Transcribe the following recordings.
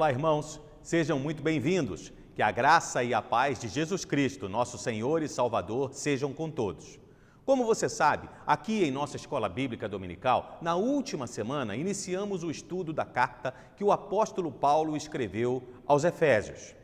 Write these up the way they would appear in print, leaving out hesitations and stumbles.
Olá, irmãos, sejam muito bem-vindos. Que a graça e a paz de Jesus Cristo, nosso Senhor e Salvador, sejam com todos. Como você sabe, aqui em nossa Escola Bíblica Dominical, na última semana, iniciamos o estudo da carta que o apóstolo Paulo escreveu aos Efésios.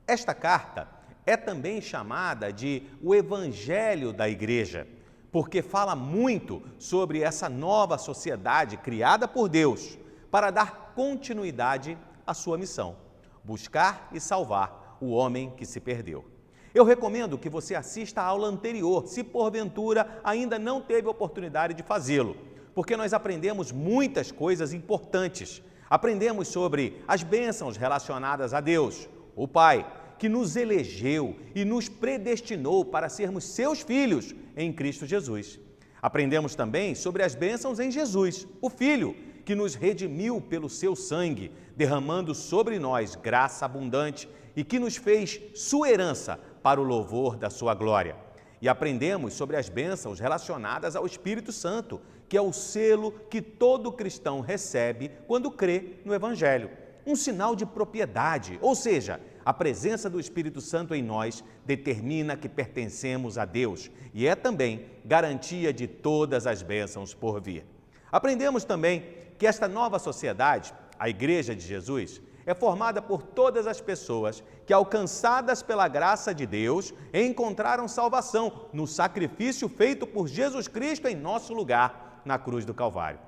Esta carta é também chamada de o Evangelho da Igreja, porque fala muito sobre essa nova sociedade criada por Deus para dar continuidade à sua missão, buscar e salvar o homem que se perdeu. Eu recomendo que você assista a aula anterior, se porventura ainda não teve oportunidade de fazê-lo, porque nós aprendemos muitas coisas importantes. Aprendemos sobre as bênçãos relacionadas a Deus, o Pai, que nos elegeu e nos predestinou para sermos seus filhos em Cristo Jesus. Aprendemos também sobre as bênçãos em Jesus, o Filho, que nos redimiu pelo seu sangue, derramando sobre nós graça abundante e que nos fez sua herança para o louvor da sua glória. E aprendemos sobre as bênçãos relacionadas ao Espírito Santo, que é o selo que todo cristão recebe quando crê no Evangelho. Um sinal de propriedade, ou seja, a presença do Espírito Santo em nós determina que pertencemos a Deus e é também garantia de todas as bênçãos por vir. Aprendemos também que esta nova sociedade, a Igreja de Jesus, é formada por todas as pessoas que, alcançadas pela graça de Deus, encontraram salvação no sacrifício feito por Jesus Cristo em nosso lugar na cruz do Calvário.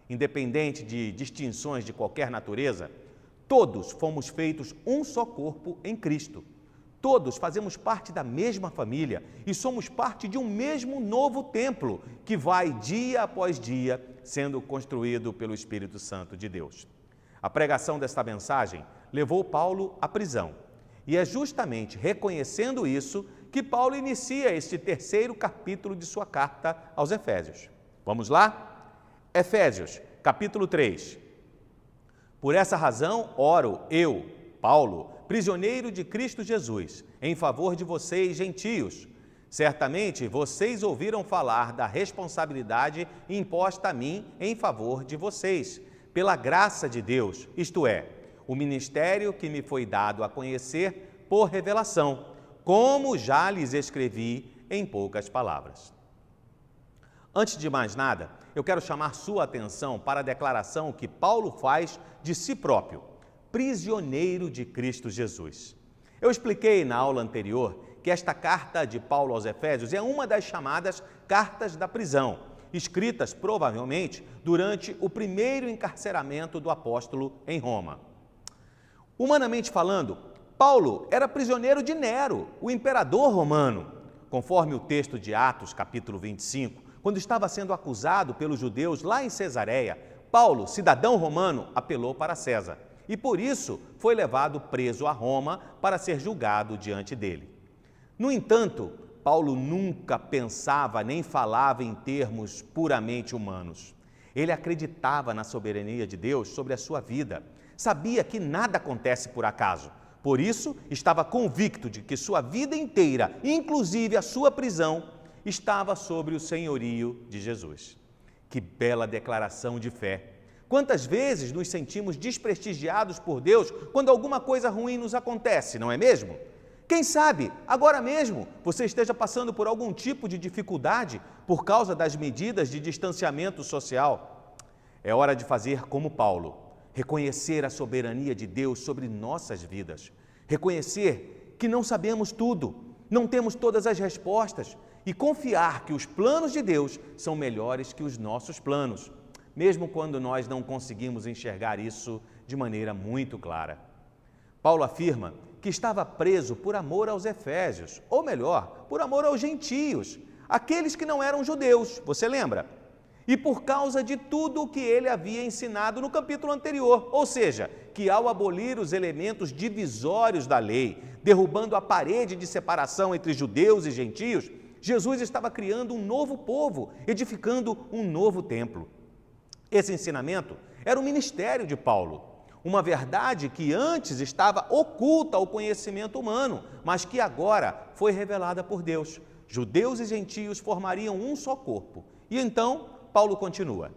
Independente de distinções de qualquer natureza, todos fomos feitos um só corpo em Cristo. Todos fazemos parte da mesma família e somos parte de um mesmo novo templo que vai dia após dia sendo construído pelo Espírito Santo de Deus. A pregação desta mensagem levou Paulo à prisão e é justamente reconhecendo isso que Paulo inicia este terceiro capítulo de sua carta aos Efésios. Vamos lá? Efésios, capítulo 3. Por essa razão, oro eu, Paulo, prisioneiro de Cristo Jesus, em favor de vocês, gentios. Certamente vocês ouviram falar da responsabilidade imposta a mim em favor de vocês, pela graça de Deus, isto é, o ministério que me foi dado a conhecer por revelação, como já lhes escrevi em poucas palavras. Antes de mais nada, eu quero chamar sua atenção para a declaração que Paulo faz de si próprio, prisioneiro de Cristo Jesus. Eu expliquei na aula anterior que esta carta de Paulo aos Efésios é uma das chamadas cartas da prisão, escritas provavelmente durante o primeiro encarceramento do apóstolo em Roma. Humanamente falando, Paulo era prisioneiro de Nero, o imperador romano. Conforme o texto de Atos, capítulo 25, quando estava sendo acusado pelos judeus lá em Cesareia, Paulo, cidadão romano, apelou para César e por isso foi levado preso a Roma para ser julgado diante dele. No entanto, Paulo nunca pensava nem falava em termos puramente humanos. Ele acreditava na soberania de Deus sobre a sua vida. Sabia que nada acontece por acaso. Por isso, estava convicto de que sua vida inteira, inclusive a sua prisão, estava sob o senhorio de Jesus. Que bela declaração de fé! Quantas vezes nos sentimos desprestigiados por Deus quando alguma coisa ruim nos acontece, não é mesmo? Quem sabe, agora mesmo, você esteja passando por algum tipo de dificuldade por causa das medidas de distanciamento social. É hora de fazer como Paulo, reconhecer a soberania de Deus sobre nossas vidas, reconhecer que não sabemos tudo, não temos todas as respostas e confiar que os planos de Deus são melhores que os nossos planos, mesmo quando nós não conseguimos enxergar isso de maneira muito clara. Paulo afirma que estava preso por amor aos efésios, ou melhor, por amor aos gentios, aqueles que não eram judeus, você lembra? E por causa de tudo o que ele havia ensinado no capítulo anterior, ou seja, que ao abolir os elementos divisórios da lei, derrubando a parede de separação entre judeus e gentios, Jesus estava criando um novo povo, edificando um novo templo. Esse ensinamento era o ministério de Paulo, uma verdade que antes estava oculta ao conhecimento humano, mas que agora foi revelada por Deus. Judeus e gentios formariam um só corpo. E então, Paulo continua.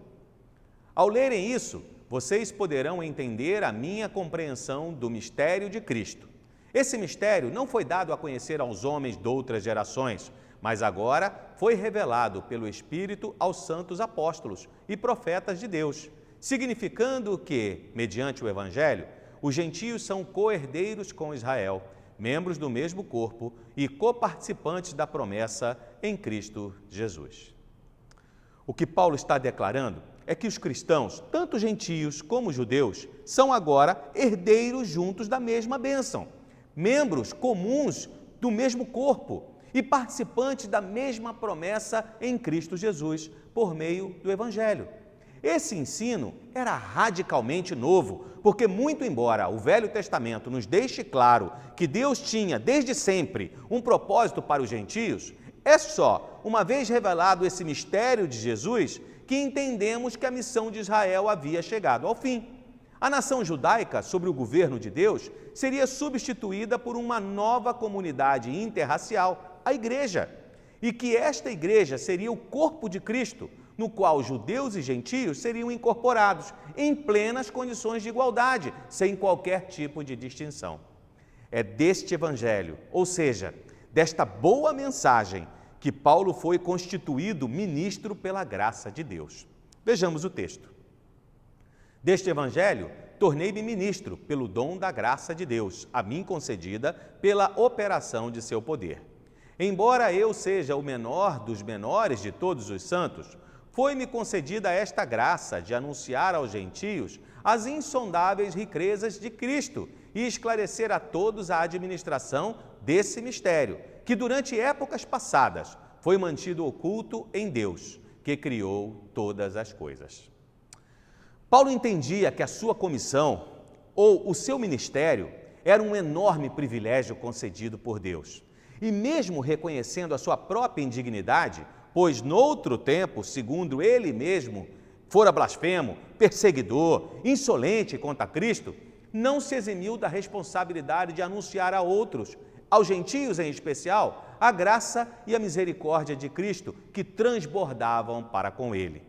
Ao lerem isso, vocês poderão entender a minha compreensão do mistério de Cristo. Esse mistério não foi dado a conhecer aos homens de outras gerações, mas agora foi revelado pelo Espírito aos santos apóstolos e profetas de Deus, significando que, mediante o Evangelho, os gentios são co-herdeiros com Israel, membros do mesmo corpo e coparticipantes da promessa em Cristo Jesus. O que Paulo está declarando é que os cristãos, tanto gentios como judeus, são agora herdeiros juntos da mesma bênção, membros comuns do mesmo corpo e participantes da mesma promessa em Cristo Jesus, por meio do Evangelho. Esse ensino era radicalmente novo, porque muito embora o Velho Testamento nos deixe claro que Deus tinha, desde sempre, um propósito para os gentios, é só, uma vez revelado esse mistério de Jesus, que entendemos que a missão de Israel havia chegado ao fim. A nação judaica, sob o governo de Deus, seria substituída por uma nova comunidade interracial, a Igreja, e que esta Igreja seria o corpo de Cristo, no qual judeus e gentios seriam incorporados em plenas condições de igualdade, sem qualquer tipo de distinção. É deste Evangelho, ou seja, desta boa mensagem, que Paulo foi constituído ministro pela graça de Deus. Vejamos o texto. Deste Evangelho, tornei-me ministro pelo dom da graça de Deus, a mim concedida pela operação de seu poder. Embora eu seja o menor dos menores de todos os santos, foi-me concedida esta graça de anunciar aos gentios as insondáveis riquezas de Cristo e esclarecer a todos a administração desse mistério, que durante épocas passadas foi mantido oculto em Deus, que criou todas as coisas. Paulo entendia que a sua comissão, ou o seu ministério, era um enorme privilégio concedido por Deus. E mesmo reconhecendo a sua própria indignidade, pois noutro tempo, segundo ele mesmo, fora blasfemo, perseguidor, insolente contra Cristo, não se eximiu da responsabilidade de anunciar a outros, aos gentios em especial, a graça e a misericórdia de Cristo que transbordavam para com ele.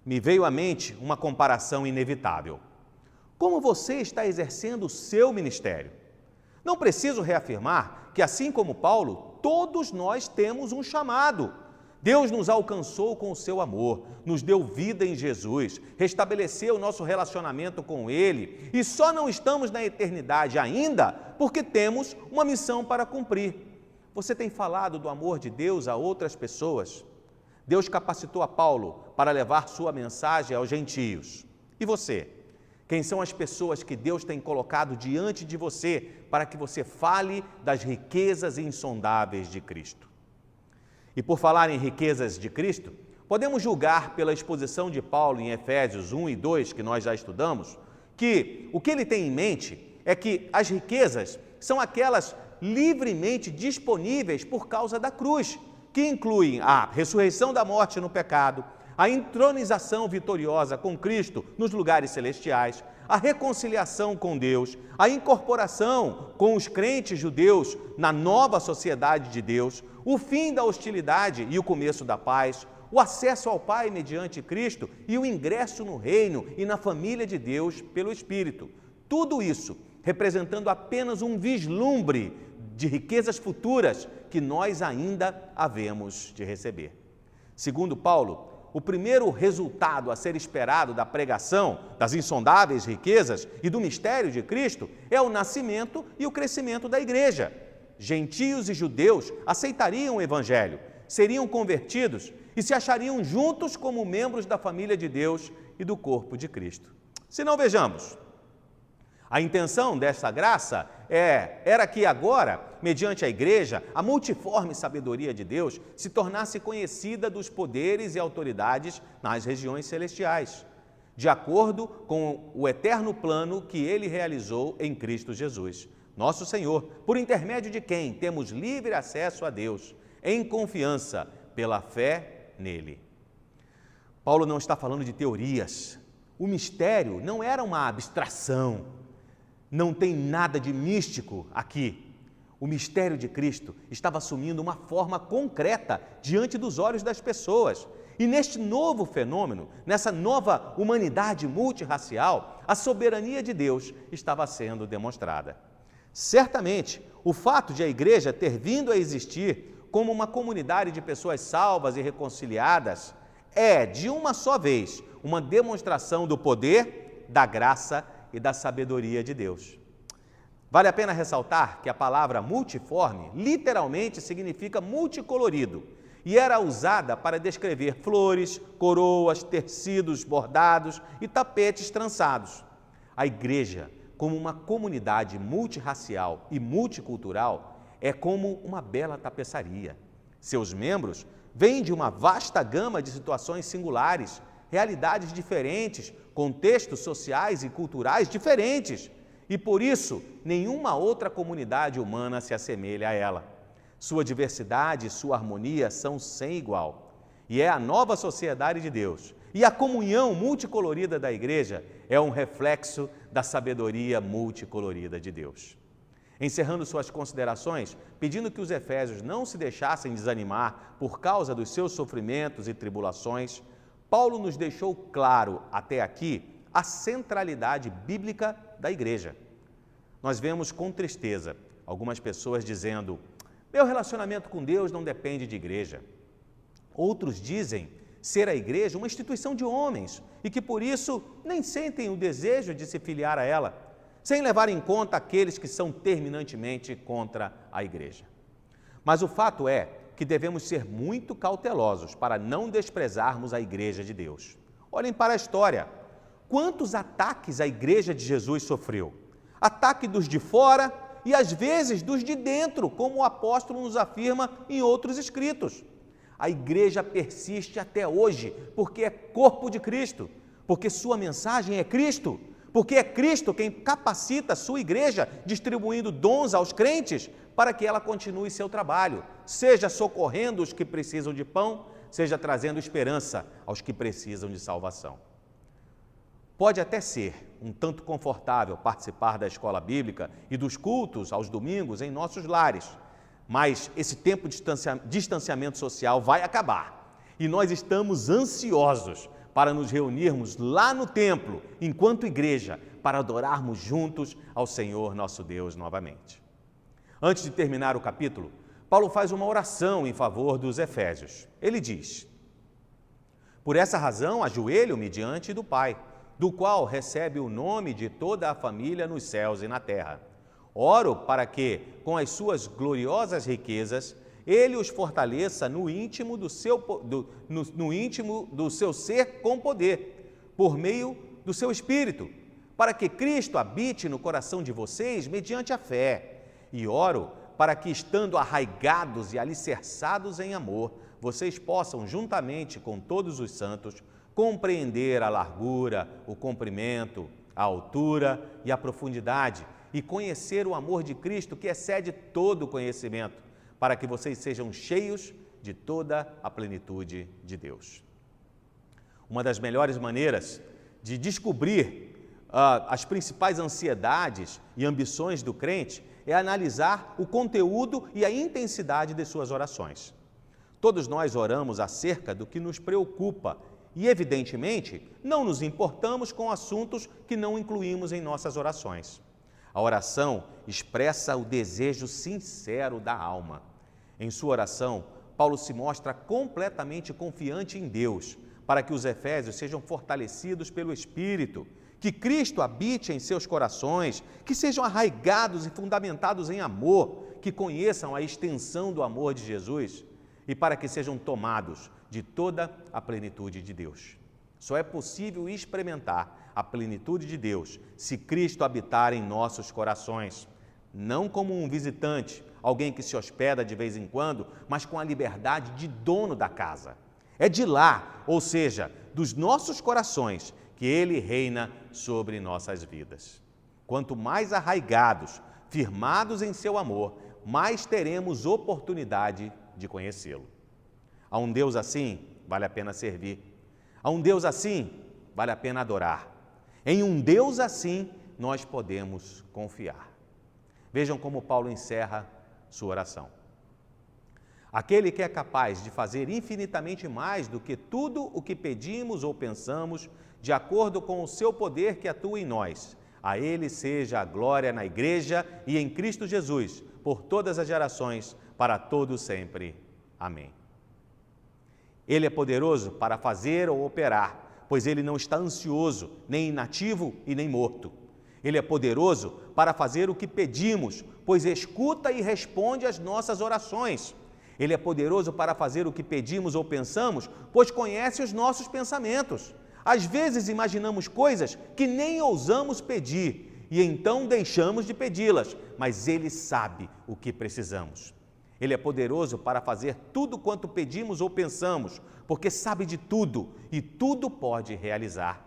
Me veio à mente uma comparação inevitável. Como você está exercendo o seu ministério? Não preciso reafirmar que, assim como Paulo, todos nós temos um chamado. Deus nos alcançou com o seu amor, nos deu vida em Jesus, restabeleceu o nosso relacionamento com Ele e só não estamos na eternidade ainda porque temos uma missão para cumprir. Você tem falado do amor de Deus a outras pessoas? Deus capacitou a Paulo para levar sua mensagem aos gentios. E você? Quem são as pessoas que Deus tem colocado diante de você para que você fale das riquezas insondáveis de Cristo? E por falar em riquezas de Cristo, podemos julgar pela exposição de Paulo em Efésios 1 e 2, que nós já estudamos, que o que ele tem em mente é que as riquezas são aquelas livremente disponíveis por causa da cruz, que incluem a ressurreição da morte no pecado, a entronização vitoriosa com Cristo nos lugares celestiais, a reconciliação com Deus, a incorporação com os crentes judeus na nova sociedade de Deus, o fim da hostilidade e o começo da paz, o acesso ao Pai mediante Cristo e o ingresso no reino e na família de Deus pelo Espírito. Tudo isso representando apenas um vislumbre de riquezas futuras que nós ainda havemos de receber. Segundo Paulo, o primeiro resultado a ser esperado da pregação das insondáveis riquezas e do mistério de Cristo é o nascimento e o crescimento da igreja. Gentios e judeus aceitariam o Evangelho, seriam convertidos e se achariam juntos como membros da família de Deus e do corpo de Cristo. Se não, vejamos. A intenção dessa graça era que agora, mediante a igreja, a multiforme sabedoria de Deus se tornasse conhecida dos poderes e autoridades nas regiões celestiais, de acordo com o eterno plano que Ele realizou em Cristo Jesus, nosso Senhor, por intermédio de quem temos livre acesso a Deus, em confiança, pela fé nele. Paulo não está falando de teorias. O mistério não era uma abstração. Não tem nada de místico aqui. O mistério de Cristo estava assumindo uma forma concreta diante dos olhos das pessoas. E neste novo fenômeno, nessa nova humanidade multirracial, a soberania de Deus estava sendo demonstrada. Certamente, o fato de a igreja ter vindo a existir como uma comunidade de pessoas salvas e reconciliadas é, de uma só vez, uma demonstração do poder, da graça e da sabedoria de Deus. Vale a pena ressaltar que a palavra multiforme literalmente significa multicolorido e era usada para descrever flores, coroas, tecidos bordados e tapetes trançados. A igreja, como uma comunidade multirracial e multicultural, é como uma bela tapeçaria. Seus membros vêm de uma vasta gama de situações singulares, realidades diferentes, contextos sociais e culturais diferentes, e por isso nenhuma outra comunidade humana se assemelha a ela. Sua diversidade e sua harmonia são sem igual. E é a nova sociedade de Deus. E a comunhão multicolorida da igreja é um reflexo da sabedoria multicolorida de Deus. Encerrando suas considerações, pedindo que os efésios não se deixassem desanimar por causa dos seus sofrimentos e tribulações, Paulo nos deixou claro até aqui a centralidade bíblica da igreja. Nós vemos com tristeza algumas pessoas dizendo: meu relacionamento com Deus não depende de igreja. Outros dizem ser a igreja uma instituição de homens e que por isso nem sentem o desejo de se filiar a ela, sem levar em conta aqueles que são terminantemente contra a igreja. Mas o fato é que devemos ser muito cautelosos para não desprezarmos a igreja de Deus. Olhem para a história. Quantos ataques a igreja de Jesus sofreu? Ataque dos de fora e às vezes dos de dentro, como o apóstolo nos afirma em outros escritos. A igreja persiste até hoje porque é corpo de Cristo, porque sua mensagem é Cristo, porque é Cristo quem capacita a sua igreja, distribuindo dons aos crentes para que ela continue seu trabalho, seja socorrendo os que precisam de pão, seja trazendo esperança aos que precisam de salvação. Pode até ser um tanto confortável participar da escola bíblica e dos cultos aos domingos em nossos lares, mas esse tempo de distanciamento social vai acabar e nós estamos ansiosos para nos reunirmos lá no templo, enquanto igreja, para adorarmos juntos ao Senhor nosso Deus novamente. Antes de terminar o capítulo, Paulo faz uma oração em favor dos efésios. Ele diz: por essa razão ajoelho-me diante do Pai, do qual recebe o nome de toda a família nos céus e na terra. Oro para que, com as suas gloriosas riquezas, Ele os fortaleça no íntimo do seu ser com poder, por meio do seu Espírito, para que Cristo habite no coração de vocês mediante a fé. E oro para que, estando arraigados e alicerçados em amor, vocês possam, juntamente com todos os santos, compreender a largura, o comprimento, a altura e a profundidade, e conhecer o amor de Cristo que excede todo o conhecimento, para que vocês sejam cheios de toda a plenitude de Deus. Uma das melhores maneiras de descobrir as principais ansiedades e ambições do crente é analisar o conteúdo e a intensidade de suas orações. Todos nós oramos acerca do que nos preocupa e, evidentemente, não nos importamos com assuntos que não incluímos em nossas orações. A oração expressa o desejo sincero da alma. Em sua oração, Paulo se mostra completamente confiante em Deus, para que os efésios sejam fortalecidos pelo Espírito, que Cristo habite em seus corações, que sejam arraigados e fundamentados em amor, que conheçam a extensão do amor de Jesus e para que sejam tomados de toda a plenitude de Deus. Só é possível experimentar a plenitude de Deus se Cristo habitar em nossos corações, não como um visitante, alguém que se hospeda de vez em quando, mas com a liberdade de dono da casa. É de lá, ou seja, dos nossos corações, que Ele reina sobre nossas vidas. Quanto mais arraigados, firmados em seu amor, mais teremos oportunidade de conhecê-lo. A um Deus assim, vale a pena servir. A um Deus assim, vale a pena adorar. Em um Deus assim, nós podemos confiar. Vejam como Paulo encerra sua oração. Aquele que é capaz de fazer infinitamente mais do que tudo o que pedimos ou pensamos, de acordo com o seu poder que atua em nós. A Ele seja a glória na Igreja e em Cristo Jesus, por todas as gerações, para todos sempre. Amém. Ele é poderoso para fazer ou operar, pois Ele não está ansioso, nem inativo e nem morto. Ele é poderoso para fazer o que pedimos, pois escuta e responde às nossas orações. Ele é poderoso para fazer o que pedimos ou pensamos, pois conhece os nossos pensamentos. Às vezes imaginamos coisas que nem ousamos pedir e então deixamos de pedi-las, mas Ele sabe o que precisamos. Ele é poderoso para fazer tudo quanto pedimos ou pensamos, porque sabe de tudo e tudo pode realizar.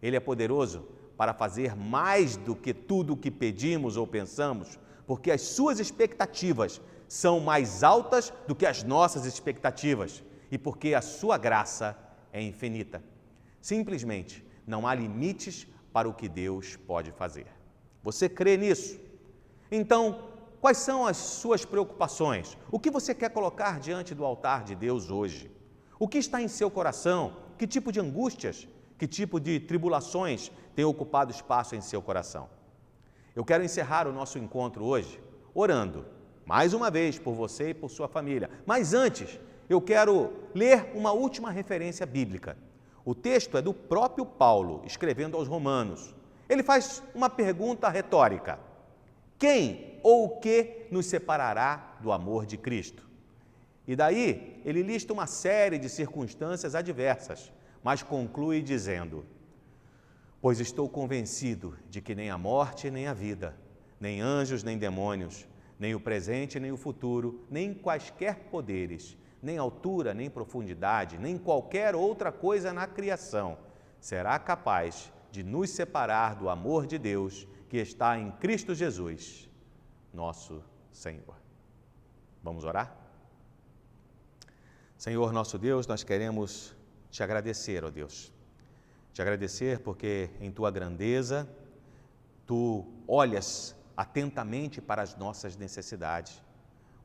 Ele é poderoso para fazer mais do que tudo o que pedimos ou pensamos, porque as suas expectativas são mais altas do que as nossas expectativas e porque a sua graça é infinita. Simplesmente não há limites para o que Deus pode fazer. Você crê nisso? Então, quais são as suas preocupações? O que você quer colocar diante do altar de Deus hoje? O que está em seu coração? Que tipo de angústias, que tipo de tribulações tem ocupado espaço em seu coração? Eu quero encerrar o nosso encontro hoje orando, mais uma vez, por você e por sua família. Mas antes, eu quero ler uma última referência bíblica. O texto é do próprio Paulo, escrevendo aos Romanos. Ele faz uma pergunta retórica: quem ou o que nos separará do amor de Cristo? E daí ele lista uma série de circunstâncias adversas, mas conclui dizendo: pois estou convencido de que nem a morte, nem a vida, nem anjos, nem demônios, nem o presente, nem o futuro, nem quaisquer poderes, nem altura, nem profundidade, nem qualquer outra coisa na criação será capaz de nos separar do amor de Deus que está em Cristo Jesus, nosso Senhor. Vamos orar? Senhor nosso Deus, nós queremos te agradecer, ó Deus. Te agradecer porque em tua grandeza, tu olhas atentamente para as nossas necessidades.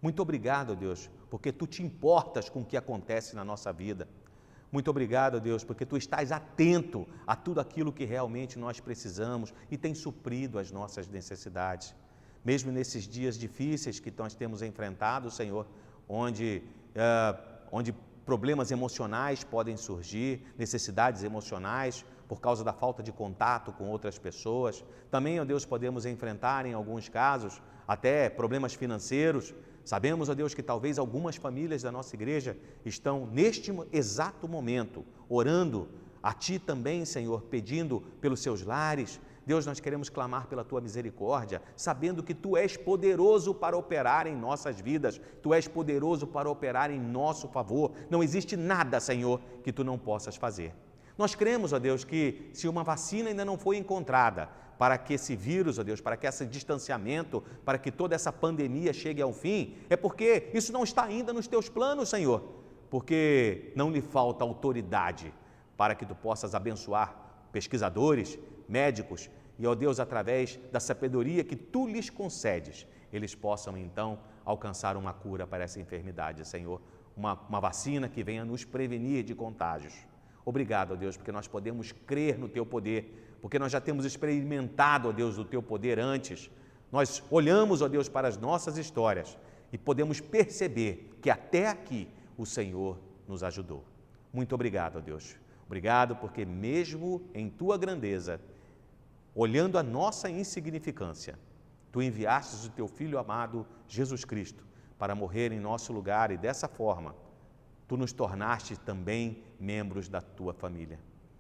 Muito obrigado, ó Deus, porque tu te importas com o que acontece na nossa vida. Muito obrigado, Deus, porque tu estás atento a tudo aquilo que realmente nós precisamos e tem suprido as nossas necessidades. Mesmo nesses dias difíceis que nós temos enfrentado, Senhor, onde problemas emocionais podem surgir, necessidades emocionais por causa da falta de contato com outras pessoas. Também, ó Deus, podemos enfrentar, em alguns casos, até problemas financeiros. Sabemos, ó Deus, que talvez algumas famílias da nossa igreja estão neste exato momento orando a Ti também, Senhor, pedindo pelos seus lares. Deus, nós queremos clamar pela Tua misericórdia, sabendo que Tu és poderoso para operar em nossas vidas, Tu és poderoso para operar em nosso favor. Não existe nada, Senhor, que Tu não possas fazer. Nós cremos, ó Deus, que se uma vacina ainda não foi encontrada para que esse vírus, ó Deus, para que esse distanciamento, para que toda essa pandemia chegue ao fim, é porque isso não está ainda nos Teus planos, Senhor, porque não lhe falta autoridade para que Tu possas abençoar pesquisadores, médicos e, ó Deus, através da sabedoria que Tu lhes concedes, eles possam então alcançar uma cura para essa enfermidade, Senhor, uma vacina que venha nos prevenir de contágios. Obrigado, ó Deus, porque nós podemos crer no Teu poder, porque nós já temos experimentado, ó Deus, o Teu poder antes. Nós olhamos, ó Deus, para as nossas histórias e podemos perceber que até aqui o Senhor nos ajudou. Muito obrigado, ó Deus. Obrigado porque mesmo em Tua grandeza, olhando a nossa insignificância, Tu enviastes o Teu Filho amado, Jesus Cristo, para morrer em nosso lugar e dessa forma, Tu nos tornaste também membros da Tua família.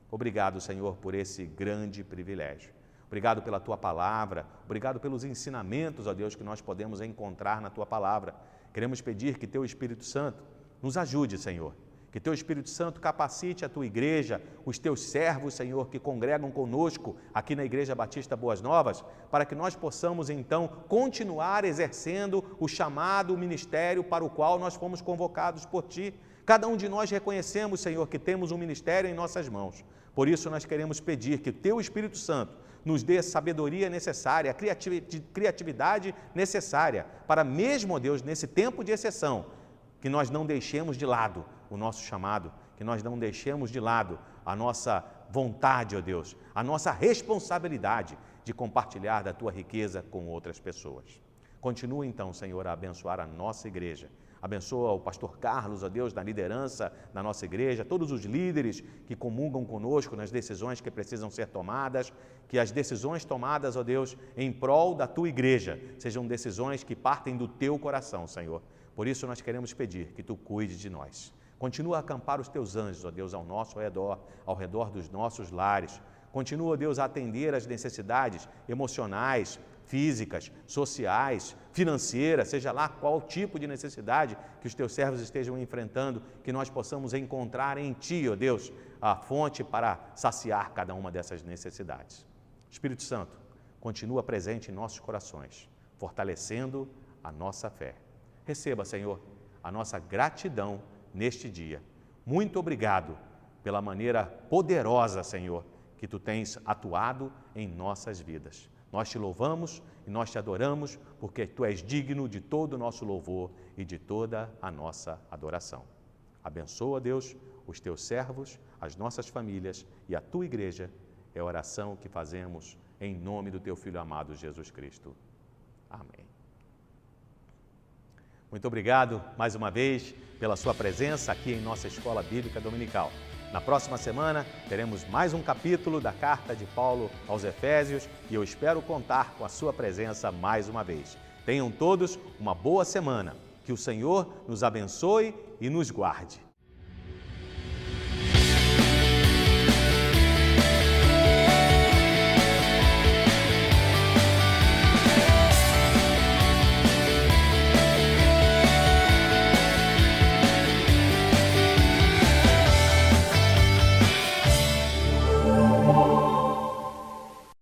Obrigado, Senhor, por esse grande privilégio. Obrigado pela Tua palavra, obrigado pelos ensinamentos, ó Deus, que nós podemos encontrar na Tua palavra. Queremos pedir que Teu Espírito Santo nos ajude, Senhor. Que Teu Espírito Santo capacite a Tua igreja, os Teus servos, Senhor, que congregam conosco aqui na Igreja Batista Boas Novas, para que nós possamos, então, continuar exercendo o chamado, o ministério para o qual nós fomos convocados por Ti. Cada um de nós reconhecemos, Senhor, que temos um ministério em nossas mãos. Por isso, nós queremos pedir que o Teu Espírito Santo nos dê a sabedoria necessária, a criatividade necessária, para mesmo, ó Deus, nesse tempo de exceção, que nós não deixemos de lado o nosso chamado, que nós não deixemos de lado a nossa vontade, ó Deus, a nossa responsabilidade de compartilhar da Tua riqueza com outras pessoas. Continua então, Senhor, a abençoar a nossa igreja. Abençoa o pastor Carlos, ó Deus, na liderança da nossa igreja, todos os líderes que comungam conosco nas decisões que precisam ser tomadas, que as decisões tomadas, ó Deus, em prol da Tua igreja, sejam decisões que partem do Teu coração, Senhor. Por isso nós queremos pedir que Tu cuide de nós. Continua a acampar os Teus anjos, ó Deus, ao nosso redor, ao redor dos nossos lares. Continua, ó Deus, a atender às necessidades emocionais, físicas, sociais, financeiras, seja lá qual tipo de necessidade que os Teus servos estejam enfrentando, que nós possamos encontrar em Ti, ó Deus, a fonte para saciar cada uma dessas necessidades. Espírito Santo, continua presente em nossos corações, fortalecendo a nossa fé. Receba, Senhor, a nossa gratidão neste dia. Muito obrigado pela maneira poderosa, Senhor, que Tu tens atuado em nossas vidas. Nós Te louvamos e nós Te adoramos, porque Tu és digno de todo o nosso louvor e de toda a nossa adoração. Abençoa, Deus, os Teus servos, as nossas famílias e a Tua igreja. É a oração que fazemos em nome do Teu Filho amado, Jesus Cristo. Amém. Muito obrigado, mais uma vez, pela sua presença aqui em nossa Escola Bíblica Dominical. Na próxima semana, teremos mais um capítulo da Carta de Paulo aos Efésios e eu espero contar com a sua presença mais uma vez. Tenham todos uma boa semana. Que o Senhor nos abençoe e nos guarde.